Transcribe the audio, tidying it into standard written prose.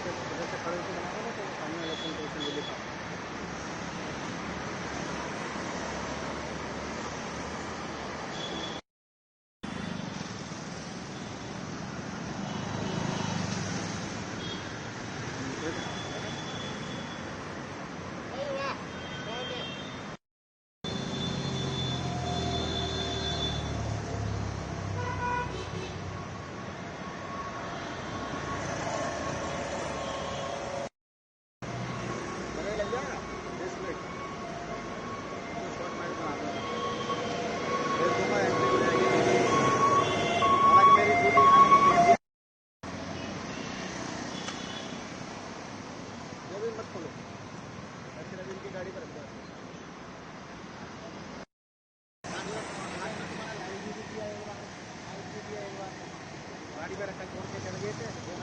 इधर से खड़े होकर बनाएंगे ना तो सामने इलेक्शन कमीशन भी लिखा मत खोलो ऐसे रवि की गाड़ी पर रख दो गाड़ी पे रखा छोड़ के चल गए थे।